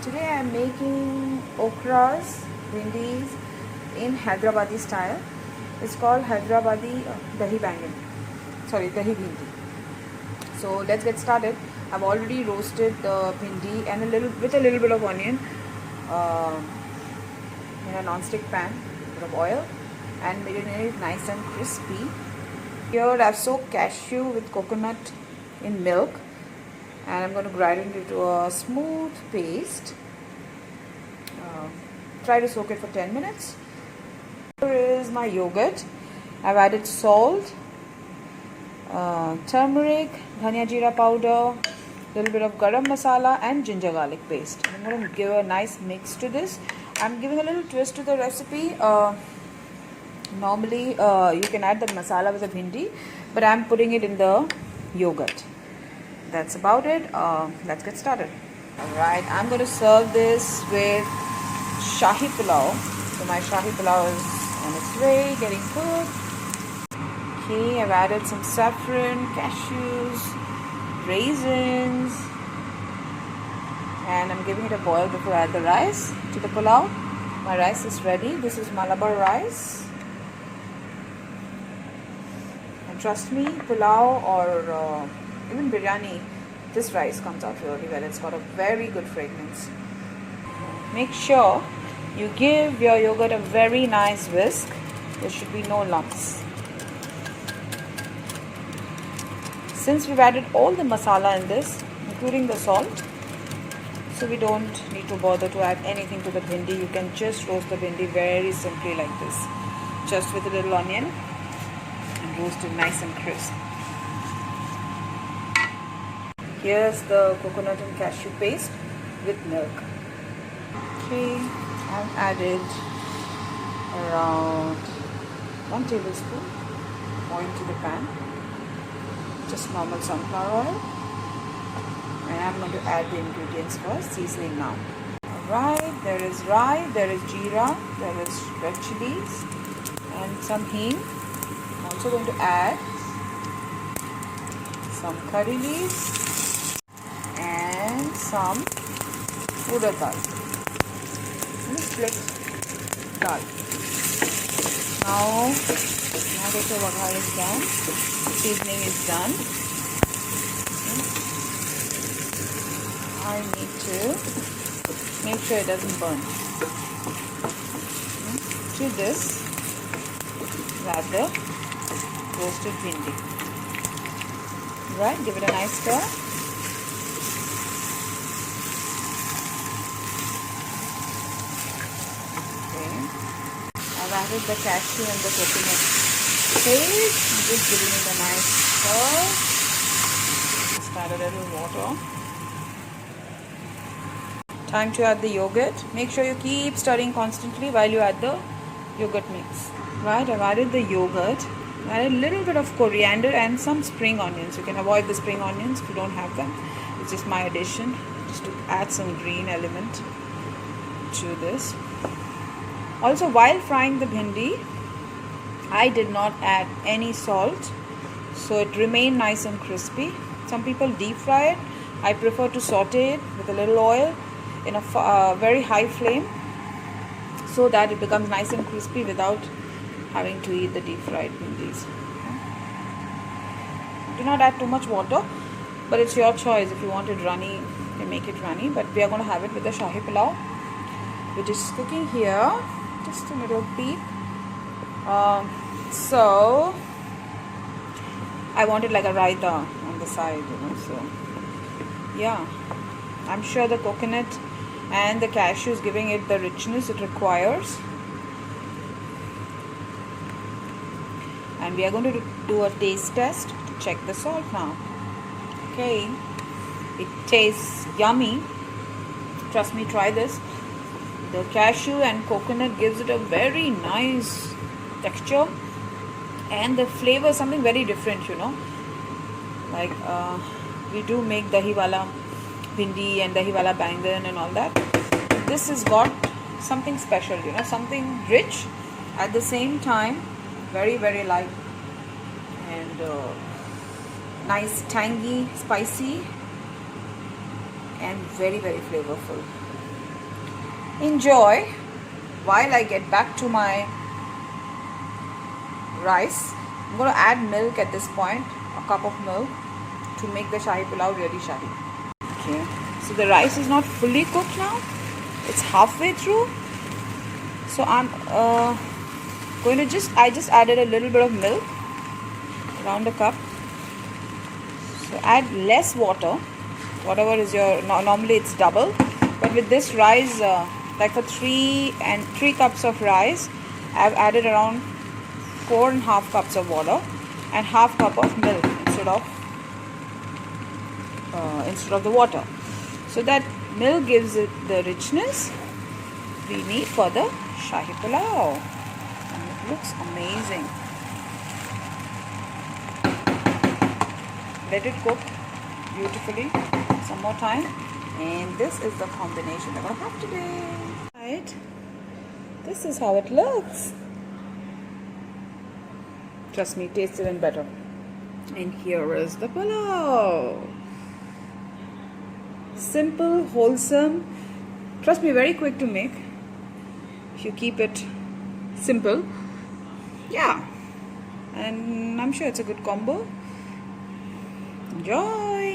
Today I am making okras, bhindis in Hyderabadi style. It's called Hyderabadi dahi bangan. Sorry, dahi bhindi. So let's get started. I've already roasted the bhindi and a little bit of onion in a non-stick pan, a bit of oil, and made it nice and crispy. Here I've soaked cashew with coconut in milk, and I'm going to grind it into a smooth paste. Try to soak it for 10 minutes. Here is my yogurt. I've added salt, turmeric, dhania jeera powder, little bit of garam masala and ginger garlic paste. I'm going to give a nice mix to this. I'm giving a little twist to the recipe. Normally you can add the masala with the bhindi, but I'm putting it in the yogurt. That's about it. Let's get started. Alright, I'm going to serve this with Shahi Pulao. So my Shahi Pulao is on its way, getting cooked. Okay, I've added some saffron, cashews, raisins, and I'm giving it a boil before I add the rice to the pulao. My rice is ready. This is Malabar rice. And trust me, pulao or even biryani, this rice comes out really well. It's got a very good fragrance. Make sure you give your yogurt a very nice whisk. There should be no lumps. Since we've added all the masala in this, including the salt, so we don't need to bother to add anything to the bhindi. You can just roast the bhindi very simply like this, just with a little onion, and roast it nice and crisp. Here's the coconut and cashew paste with milk. Okay, I've added around 1 tablespoon oil to the pan, just normal sunflower oil, and I'm going to add the ingredients first, seasoning now. Alright, there is rai, there is jeera, there is red chilies and some hing. I'm also going to add some curry leaves and some urad dal. Split dal. Now that the vagha is done, seasoning is done, I need to make sure it doesn't burn. To this, add the roasted bhindi. Right, give it a nice stir. I've added the cashew and the coconut paste. Just giving it a nice stir. Just add a little water. Time to add the yogurt. Make sure you keep stirring constantly while you add the yogurt mix. Right, I've added the yogurt. Added a little bit of coriander and some spring onions. You can avoid the spring onions if you don't have them. It's just my addition, just to add some green element to this. Also, while frying the bhindi, I did not add any salt, so it remained nice and crispy. Some people deep fry it. I prefer to saute it with a little oil in a very high flame, so that it becomes nice and crispy without having to eat the deep fried bhindis. Do not add too much water, but it's your choice. If you want it runny, you can make it runny, but we are going to have it with the Shahi Pulao, which is cooking here. Just a little peep. So I wanted like a raita on the side, so yeah, I'm sure the coconut and the cashew is giving it the richness it requires. And we are going to do a taste test to check the salt now. Okay, it tastes yummy. Trust me, try this. The cashew and coconut gives it a very nice texture, and the flavor is something very different, like we do make dahi wala bhindi and dahi wala bangan and all that. This has got something special, something rich at the same time, very very light and nice, tangy, spicy, and very very flavorful. enjoy while I get back to my rice. I'm going to add milk at this point, a cup of milk, to make the Shahi Pulao really Shahi. Okay, so the rice is not fully cooked now, it's halfway through. So I'm going to I just added a little bit of milk, around a cup. So add less water, whatever is your, normally it's double, but with this rice, like for 3 cups of rice, I've added around 4.5 cups of water and half cup of milk instead of the water. So that milk gives it the richness we need for the Shahi Pulao, and it looks amazing. Let it cook beautifully some more time, and this is the combination we're going to have today. Right, this is how it looks. Trust me, tastes even better. And here is the pulao. Simple, wholesome. Trust me, very quick to make if you keep it simple. Yeah, and I'm sure it's a good combo. Enjoy.